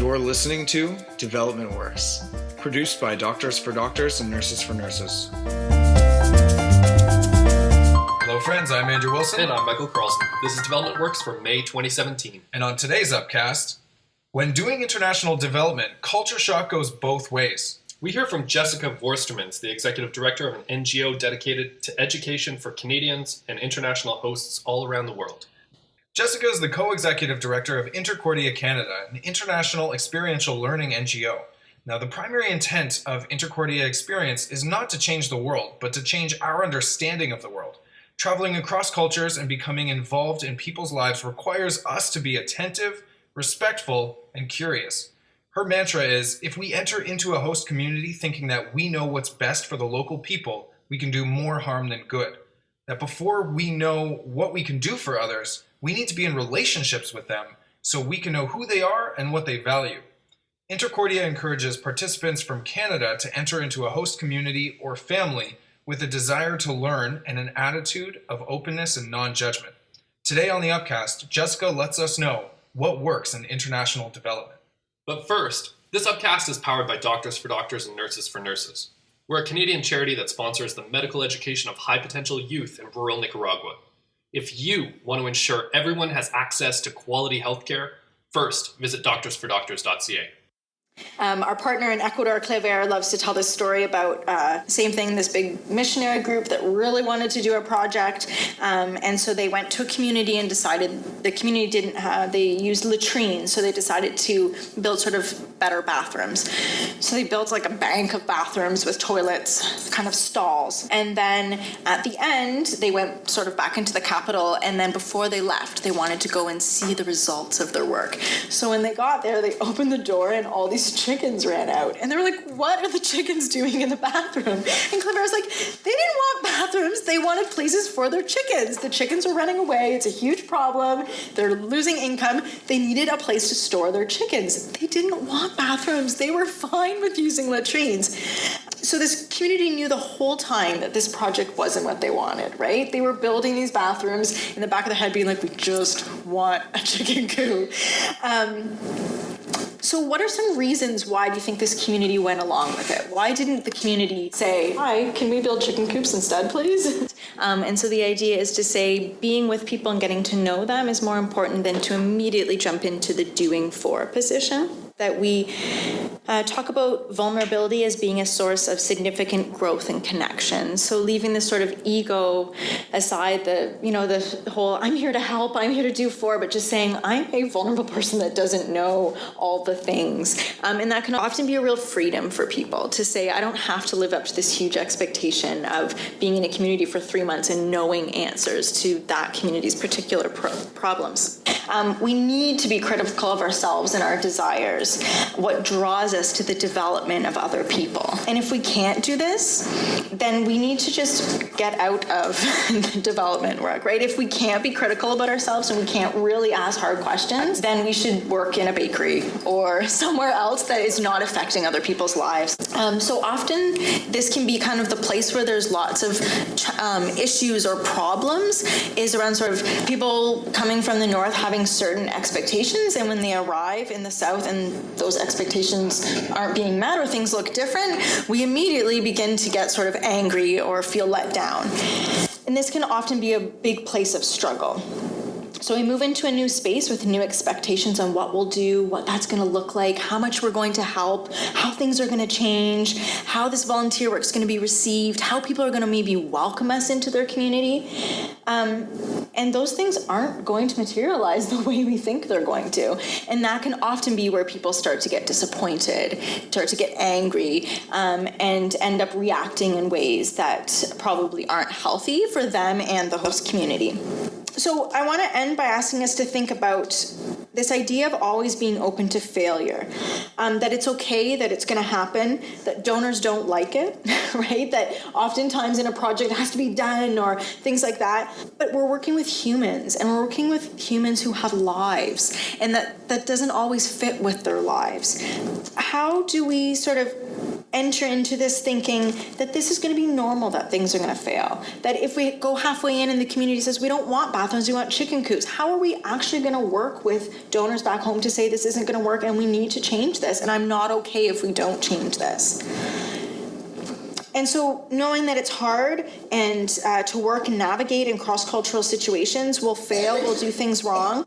You're listening to Development Works, produced by Doctors for Doctors and Nurses for Nurses. Hello friends, I'm Andrew Wilson. And I'm Michael Carlson. This is Development Works for May 2017. And on today's upcast, when doing international development, culture shock goes both ways. We hear from Jessica Vorstermans, the Executive Director of an NGO dedicated to education for Canadians and international hosts all around the world. Jessica is the Co-Executive Director of Intercordia Canada, an international experiential learning NGO. Now, the primary intent of Intercordia Experience is not to change the world, but to change our understanding of the world. Traveling across cultures and becoming involved in people's lives requires us to be attentive, respectful, and curious. Her mantra is, if we enter into a host community thinking that we know what's best for the local people, we can do more harm than good. That before we know what we can do for others, we need to be in relationships with them so we can know who they are and what they value. Intercordia encourages participants from Canada to enter into a host community or family with a desire to learn and an attitude of openness and non-judgment. Today on the Upcast, Jessica lets us know what works in international development. But first, this Upcast is powered by Doctors for Doctors and Nurses for Nurses. We're a Canadian charity that sponsors the medical education of high-potential youth in rural Nicaragua. If you want to ensure everyone has access to quality healthcare, first visit doctorsfordoctors.ca. Our partner in Ecuador, Clever, loves to tell this story about same thing, this big missionary group that really wanted to do a project. And so they went to a community and decided the community didn't have, they used latrines. So they decided to build sort of better bathrooms. So they built like a bank of bathrooms with toilets, kind of stalls. And then at the end, they went sort of back into the capital. And then before they left, they wanted to go and see the results of their work. So when they got there, they opened the door and all these chickens ran out. And they were like, what are the chickens doing in the bathroom? And Clever was like, they didn't want bathrooms. They wanted places for their chickens. The chickens are running away. It's a huge problem. They're losing income. They needed a place to store their chickens. They didn't want bathrooms. They were fine with using latrines. So this community knew the whole time that this project wasn't what they wanted, right? They were building these bathrooms in the back of their head being like, we just want a chicken coop. So what are some reasons why do you think this community went along with it? Why didn't the community say, hi, can we build chicken coops instead, please? And so the idea is to say being with people and getting to know them is more important than to immediately jump into the doing for position. That we talk about vulnerability as being a source of significant growth and connection. So leaving this sort of ego aside, the whole I'm here to help, I'm here to do for, but just saying I'm a vulnerable person that doesn't know all the things. And that can often be a real freedom for people to say I don't have to live up to this huge expectation of being in a community for 3 months and knowing answers to that community's particular problems. We need to be critical of ourselves and our desires, what draws us to the development of other people. And if we can't do this, then we need to just get out of the development work, right? If we can't be critical about ourselves and we can't really ask hard questions, then we should work in a bakery or somewhere else that is not affecting other people's lives. So often this can be kind of the place where there's lots of issues or problems is around sort of people coming from the north having certain expectations, and when they arrive in the south and those expectations aren't being met or things look different, we immediately begin to get sort of angry or feel let down. And this can often be a big place of struggle. So we move into a new space with new expectations on what we'll do, what that's going to look like, how much we're going to help, how things are going to change, how this volunteer work is going to be received, how people are going to maybe welcome us into their community. And those things aren't going to materialize the way we think they're going to. And that can often be where people start to get disappointed, start to get angry, and end up reacting in ways that probably aren't healthy for them and the host community. So I want to end by asking us to think about this idea of always being open to failure, that it's okay, that it's going to happen, that donors don't like it, right? That oftentimes in a project it has to be done or things like that. But we're working with humans, and we're working with humans who have lives, and that doesn't always fit with their lives. How do we sort of enter into this thinking that this is going to be normal, that things are going to fail. That if we go halfway in and the community says we don't want bathrooms, we want chicken coops, how are we actually going to work with donors back home to say this isn't going to work and we need to change this, and I'm not okay if we don't change this? And so knowing that it's hard and to work and navigate in cross-cultural situations, we'll fail, we'll do things wrong,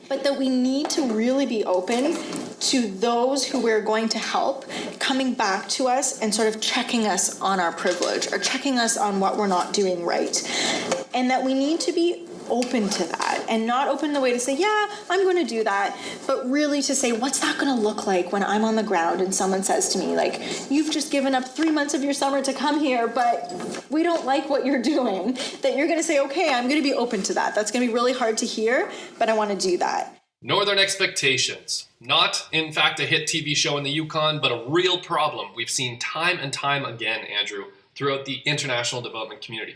but that we need to really be open to those who we're going to help coming back to us and sort of checking us on our privilege or checking us on what we're not doing right. And that we need to be open to that and not open the way to say, yeah, I'm going to do that, but really to say, what's that going to look like when I'm on the ground and someone says to me, like, you've just given up 3 months of your summer to come here, but we don't like what you're doing, that you're going to say, okay, I'm going to be open to that. That's going to be really hard to hear, but I want to do that. Northern Expectations. Not, in fact, a hit TV show in the Yukon, but a real problem we've seen time and time again, Andrew, throughout the international development community.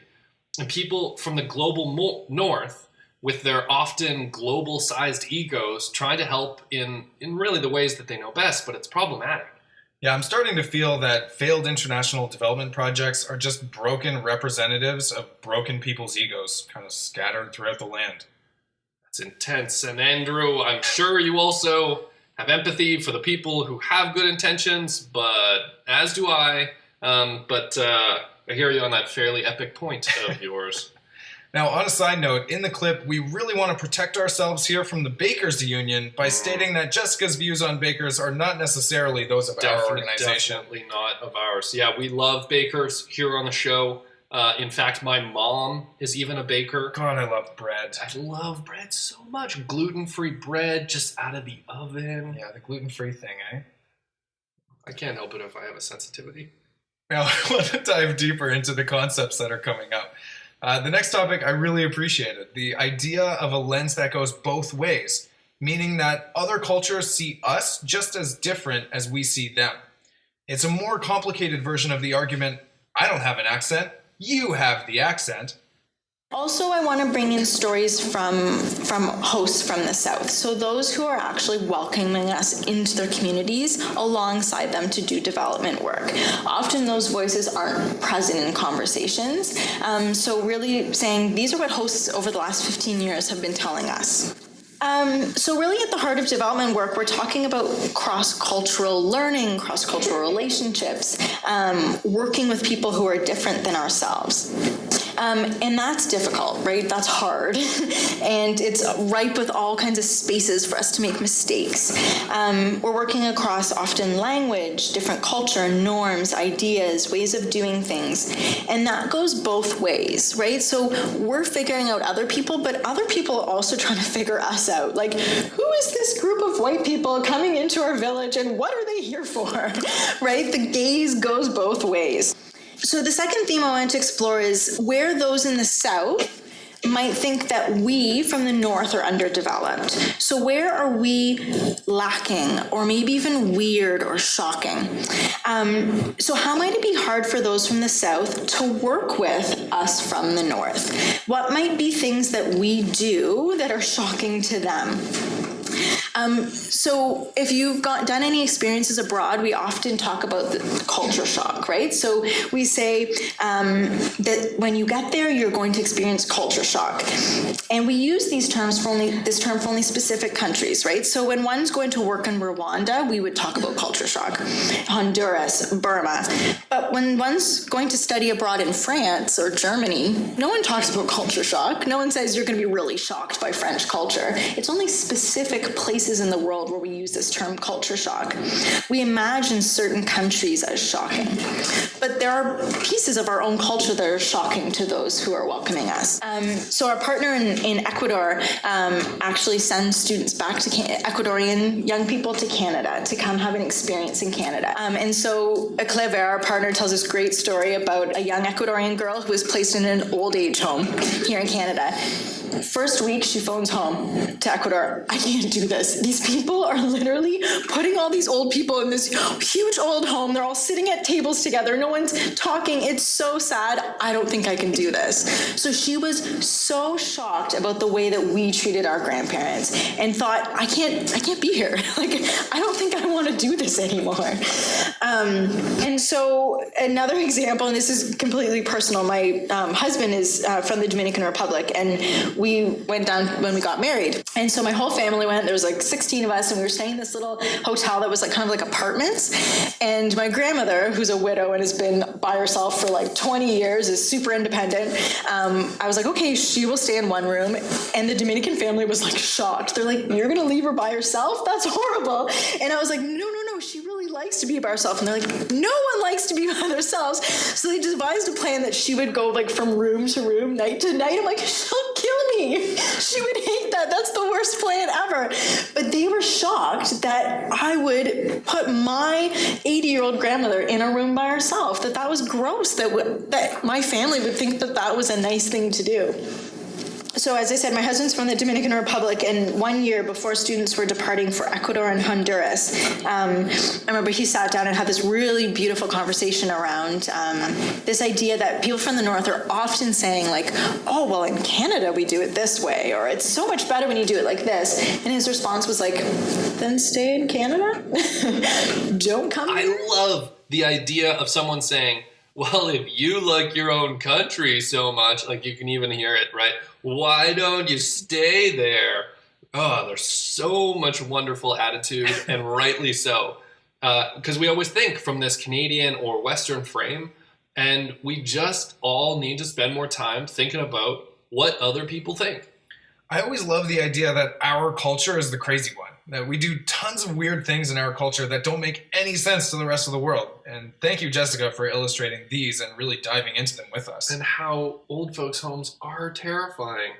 And people from the global north, with their often global-sized egos, trying to help in really the ways that they know best, but it's problematic. Yeah, I'm starting to feel that failed international development projects are just broken representatives of broken people's egos, kind of scattered throughout the land. That's intense. And Andrew, I'm sure you also have empathy for the people who have good intentions, but as do I. I hear you on that fairly epic point of yours. Now, on a side note, in the clip, we really want to protect ourselves here from the Bakers Union by stating that Jessica's views on bakers are not necessarily those of our organization. Definitely not of ours. Yeah, we love bakers here on the show. In fact, my mom is even a baker. God, I love bread. I love bread so much. Gluten-free bread just out of the oven. Yeah, the gluten-free thing, eh? I can't help it if I have a sensitivity. Now, I want to dive deeper into the concepts that are coming up. The next topic I really appreciated, the idea of a lens that goes both ways, meaning that other cultures see us just as different as we see them. It's a more complicated version of the argument, I don't have an accent, you have the accent. Also, I want to bring in stories from hosts from the South. So those who are actually welcoming us into their communities alongside them to do development work. Often those voices aren't present in conversations. So really saying, these are what hosts over the last 15 years have been telling us. So really at the heart of development work, we're talking about cross-cultural learning, cross-cultural relationships, working with people who are different than ourselves. And that's difficult, right? That's hard. And it's ripe with all kinds of spaces for us to make mistakes. We're working across often language, different culture, norms, ideas, ways of doing things. And that goes both ways, right? So we're figuring out other people, but other people are also trying to figure us out. Like, who is this group of white people coming into our village and what are they here for, right? The gaze goes both ways. So the second theme I wanted to explore is where those in the South might think that we from the North are underdeveloped. So where are we lacking or maybe even weird or shocking? So how might it be hard for those from the South to work with us from the North? What might be things that we do that are shocking to them? So if you've done any experiences abroad, we often talk about the culture shock, right? So we say that when you get there, you're going to experience culture shock. And we use this term for only specific countries, right? So when one's going to work in Rwanda, we would talk about culture shock. Honduras, Burma. But when one's going to study abroad in France or Germany, no one talks about culture shock. No one says you're going to be really shocked by French culture. It's only specific places in the world where we use this term culture shock. We imagine certain countries as shocking, but there are pieces of our own culture that are shocking to those who are welcoming us. So our partner in Ecuador actually sends students back to Ecuadorian young people to Canada to come have an experience in Canada. And so Clever, our partner, tells this great story about a young Ecuadorian girl who was placed in an old age home here in Canada. First week, she phones home to Ecuador. I can't do this. These people are literally putting all these old people in this huge old home. They're all sitting at tables together. No one's talking. It's so sad. I don't think I can do this. So she was so shocked about the way that we treated our grandparents and thought, I can't be here. Like, I don't think I want to do this anymore. And so another example, and this is completely personal, my husband is from the Dominican Republic, and we went down when we got married. And so my whole family went. There was like 16 of us, and we were staying in this little hotel that was like kind of like apartments. And my grandmother, who's a widow and has been by herself for like 20 years, is super independent. I was like, okay, she will stay in one room. And the Dominican family was like shocked. They're like, you're going to leave her by herself? That's horrible. And I was like, no, she really likes to be by herself. And they're like, no one likes to be by themselves. So they devised a plan that she would go like from room to room, night to night. I'm like, she'll kill me. She would hate that. That's the worst plan ever. But they were shocked that I would put my 80-year-old grandmother in a room by herself, that was gross, that my family would think that was a nice thing to do. So as I said, my husband's from the Dominican Republic, and 1 year before students were departing for Ecuador and Honduras, I remember he sat down and had this really beautiful conversation around this idea that people from the North are often saying like, oh, well, in Canada we do it this way, or it's so much better when you do it like this. And his response was like, then stay in Canada? Don't come here? I love the idea of someone saying, well, if you like your own country so much, like you can even hear it, right? Why don't you stay there? Oh, there's so much wonderful attitude, and rightly so. Because we always think from this Canadian or Western frame, and we just all need to spend more time thinking about what other people think. I always love the idea that our culture is the crazy one, that we do tons of weird things in our culture that don't make any sense to the rest of the world. And thank you, Jessica, for illustrating these and really diving into them with us. And how old folks' homes are terrifying.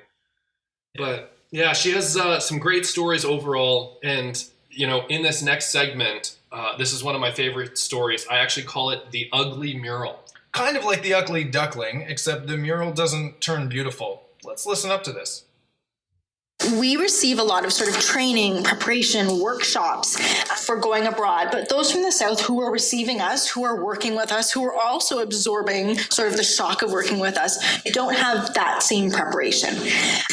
But yeah, she has some great stories overall. And, you know, in this next segment, this is one of my favorite stories. I actually call it the ugly mural. Kind of like the ugly duckling, except the mural doesn't turn beautiful. Let's listen up to this. We receive a lot of sort of training, preparation, workshops for going abroad, but those from the South who are receiving us, who are working with us, who are also absorbing sort of the shock of working with us, don't have that same preparation.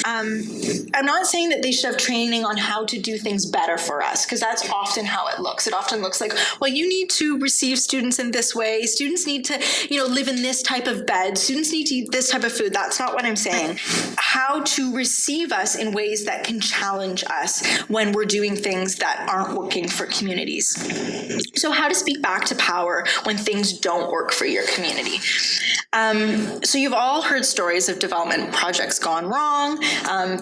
I'm not saying that they should have training on how to do things better for us, because that's often how it looks. It often looks like, well, you need to receive students in this way. Students need to, live in this type of bed. Students need to eat this type of food. That's not what I'm saying. How to receive us in ways that can challenge us when we're doing things that aren't working for communities. So how to speak back to power when things don't work for your community. So you've all heard stories of development projects gone wrong.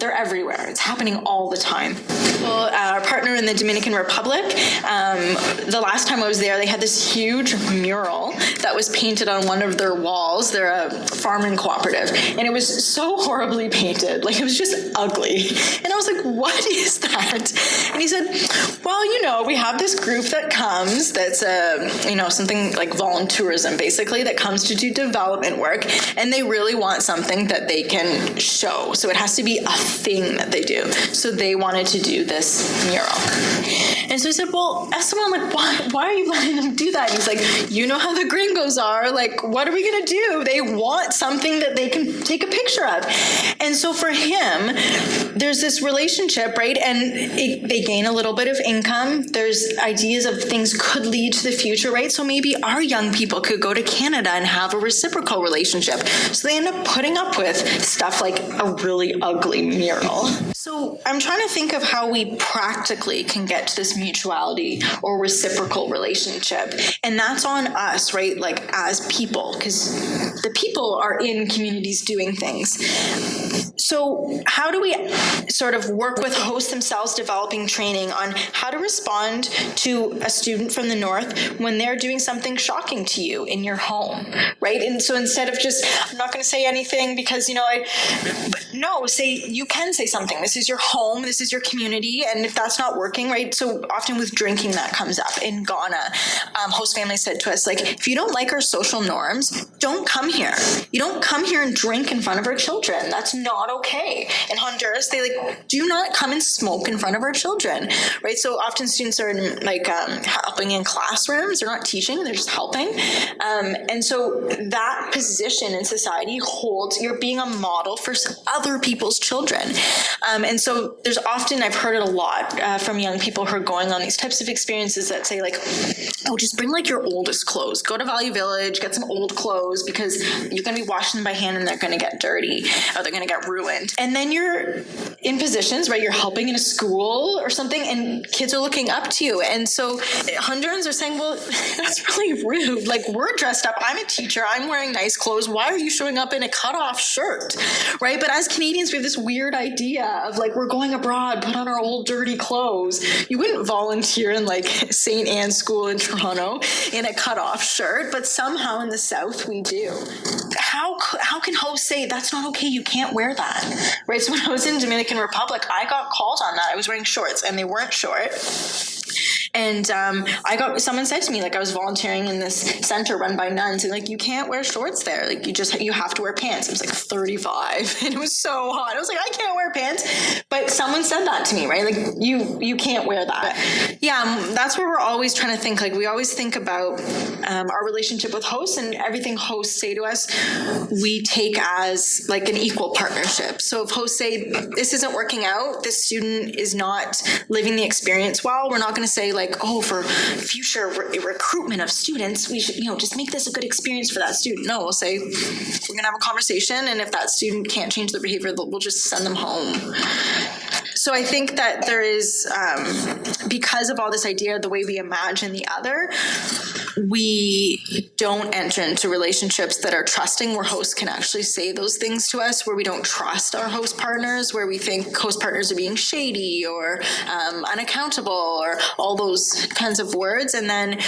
They're everywhere. It's happening all the time. Well, our partner in the Dominican Republic, the last time I was there, they had this huge mural that was painted on one of their walls. They're a farming cooperative, and it was so horribly painted. Like, it was just ugly. And I was like, what is that? And he said, well, we have this group that comes that's, something like volunteerism, basically, that comes to do development work, and they really want something that they can show. So it has to be a thing that they do. So they wanted to do this mural. And so I said, well, ask someone, like, why are you letting them do that? And he's like, you know how the gringos are. Like, what are we going to do? They want something that they can take a picture of. And so for him, there's this relationship, right? And they gain a little bit of income. There's ideas of things could lead to the future, right? So maybe our young people could go to Canada and have a reciprocal relationship. So they end up putting up with stuff like a really ugly mural. So I'm trying to think of how we practically can get to this mutuality or reciprocal relationship. And that's on us, right? Like, as people, because the people are in communities doing things. So how do we sort of work with hosts themselves developing training on how to respond to a student from the North when they're doing something shocking to you in your home, right? And so instead of just, I'm not going to say anything because, you can say something. This is your home. This is your community. And if that's not working, right? So often with drinking that comes up. In Ghana, host family said to us, like, if you don't like our social norms, don't come here. You don't come here and drink in front of our children. That's not okay. In Honduras, they do not come and smoke in front of our children, right? So often students are helping in classrooms. They're not teaching, they're just helping. And so that position in society holds, you're being a model for other people's children. And so there's often, I've heard it a lot from young people who are going on these types of experiences that say just bring your oldest clothes. Go to Value Village, get some old clothes because you're going to be washing them by hand and they're going to get dirty or they're going to get ruined. And then you're in positions, right? You're helping in a school or something and kids are looking up to you. And so Hondurans are saying, well, that's really rude. We're dressed up. I'm a teacher. I'm wearing nice clothes. Why are you showing up in a cutoff shirt, right? But as Canadians, we have this weird idea of we're going abroad, put on our old dirty clothes. You wouldn't volunteer in St. Anne's School in Toronto in a cutoff shirt, but somehow in the South we do. How can hosts say that's not okay? You can't wear that, right? So when I was in Dominican Republic, I got called on that. I was wearing shorts and they weren't short. And someone said to me, I was volunteering in this center run by nuns, and you can't wear shorts there. You have to wear pants. It was 35 and it was so hot. I was I can't wear pants. But someone said that to me, right? You can't wear that. Yeah, that's where we're always trying to think. We always think about our relationship with hosts, and everything hosts say to us, we take as an equal partnership. So if hosts say, this isn't working out, this student is not living the experience well, we're not going to say for future recruitment of students, we should, just make this a good experience for that student. No, we'll say, we're going to have a conversation, and if that student can't change their behavior, we'll just send them home. So I think that there is, because of all this idea of the way we imagine the other, we don't enter into relationships that are trusting, where hosts can actually say those things to us, where we don't trust our host partners, where we think host partners are being shady or unaccountable or all those kinds of words. And then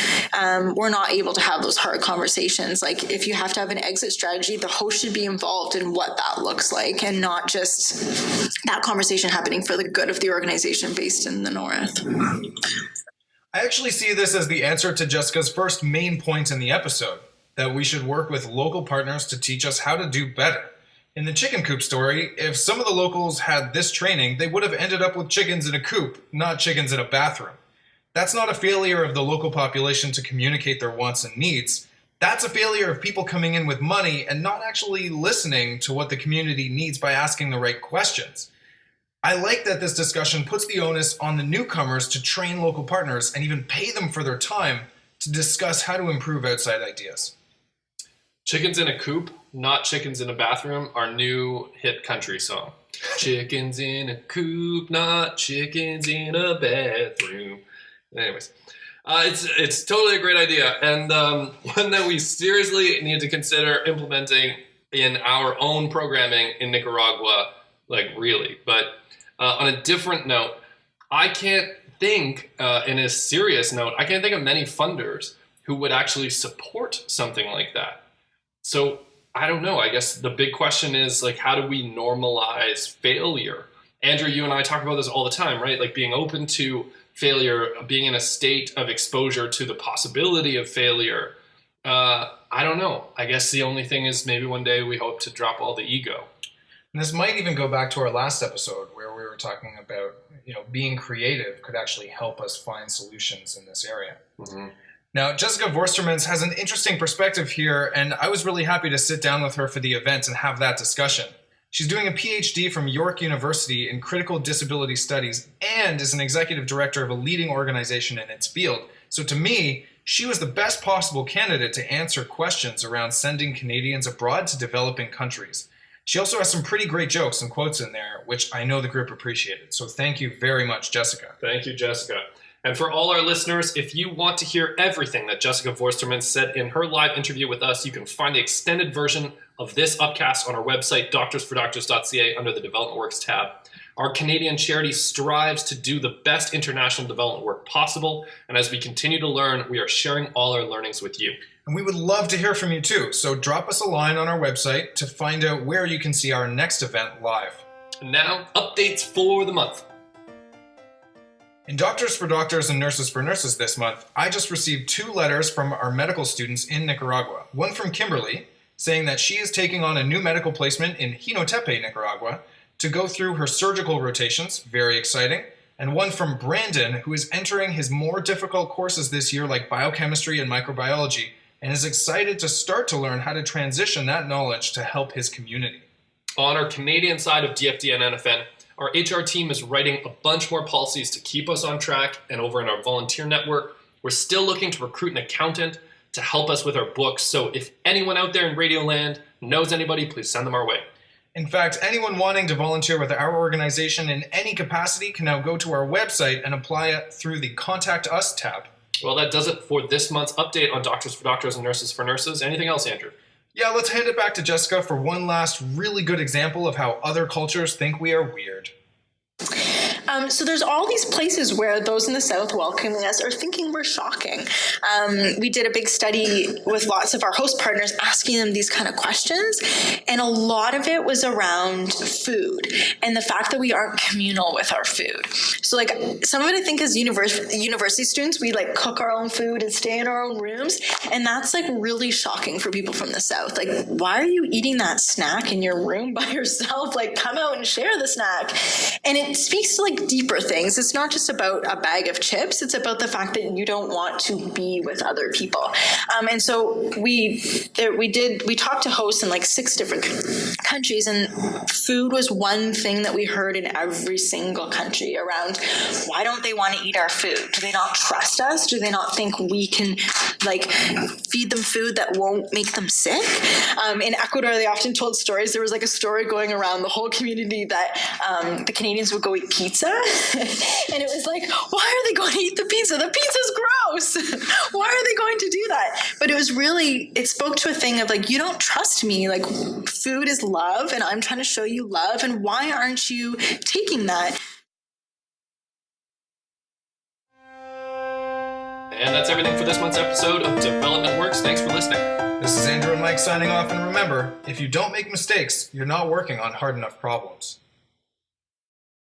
we're not able to have those hard conversations. If you have to have an exit strategy, the host should be involved in what that looks like, and not just that conversation happening for the good of the organization based in the North. I actually see this as the answer to Jessica's first main point in the episode, that we should work with local partners to teach us how to do better. In the chicken coop story, if some of the locals had this training, they would have ended up with chickens in a coop, not chickens in a bathroom. That's not a failure of the local population to communicate their wants and needs. That's a failure of people coming in with money and not actually listening to what the community needs by asking the right questions. I like that this discussion puts the onus on the newcomers to train local partners and even pay them for their time to discuss how to improve outside ideas. Chickens in a coop, not chickens in a bathroom, our new hit country song. Chickens in a coop, not chickens in a bathroom. Anyways, it's totally a great idea, and one that we seriously need to consider implementing in our own programming in Nicaragua, really. But on a different note, I can't think, in a serious note, I can't think of many funders who would actually support something like that. So I don't know. I guess the big question is, how do we normalize failure? Andrew, you and I talk about this all the time, right? Being open to failure, being in a state of exposure to the possibility of failure. I don't know. I guess the only thing is maybe one day we hope to drop all the ego. And this might even go back to our last episode where we were talking about, being creative could actually help us find solutions in this area. Mm-hmm. Now, Jessica Vorstermans has an interesting perspective here, and I was really happy to sit down with her for the event and have that discussion. She's doing a PhD from York University in critical disability studies and is an executive director of a leading organization in its field. So to me, she was the best possible candidate to answer questions around sending Canadians abroad to developing countries. She also has some pretty great jokes and quotes in there, which I know the group appreciated. So thank you very much, Jessica. Thank you, Jessica. And for all our listeners, if you want to hear everything that Jessica Vorstermans said in her live interview with us, you can find the extended version of this upcast on our website, doctorsfordoctors.ca, under the Development Works tab. Our Canadian charity strives to do the best international development work possible, and as we continue to learn, we are sharing all our learnings with you. And we would love to hear from you too, so drop us a line on our website to find out where you can see our next event live. And now, updates for the month. In Doctors for Doctors and Nurses for Nurses this month, I just received 2 letters from our medical students in Nicaragua. One from Kimberly, saying that she is taking on a new medical placement in Jinotepe, Nicaragua, to go through her surgical rotations, very exciting, and one from Brandon, who is entering his more difficult courses this year like biochemistry and microbiology, and is excited to start to learn how to transition that knowledge to help his community. On our Canadian side of DFD and NFN, our HR team is writing a bunch more policies to keep us on track, and over in our volunteer network, we're still looking to recruit an accountant to help us with our books, so if anyone out there in Radioland knows anybody, please send them our way. In fact, anyone wanting to volunteer with our organization in any capacity can now go to our website and apply it through the Contact Us tab. Well, that does it for this month's update on Doctors for Doctors and Nurses for Nurses. Anything else, Andrew? Yeah, let's hand it back to Jessica for one last really good example of how other cultures think we are weird. So there's all these places where those in the South welcoming us are thinking we're shocking. We did a big study with lots of our host partners asking them these kind of questions, and a lot of it was around food and the fact that we aren't communal with our food. So like some of it I think as university students, we like cook our own food and stay in our own rooms, and that's like really shocking for people from the South. Like, why are you eating that snack in your room by yourself? Like, come out and share the snack. And it speaks to like deeper things. It's not just about a bag of chips. It's about the fact that you don't want to be with other people. And so we talked to hosts in like 6 different countries, and food was one thing that we heard in every single country around why don't they want to eat our food? Do they not trust us? Do they not think we can like feed them food that won't make them sick? In Ecuador, they often told stories. There was like a story going around the whole community that the Canadians would go eat pizza. And it was like, why are they going to eat the pizza? The pizza's gross. Why are they going to do that? But it was really, it spoke to a thing of like, you don't trust me. Like, food is love, and I'm trying to show you love. And why aren't you taking that? And that's everything for this month's episode of Development Works. Thanks for listening. This is Andrew and Mike signing off, and remember, if you don't make mistakes, you're not working on hard enough problems.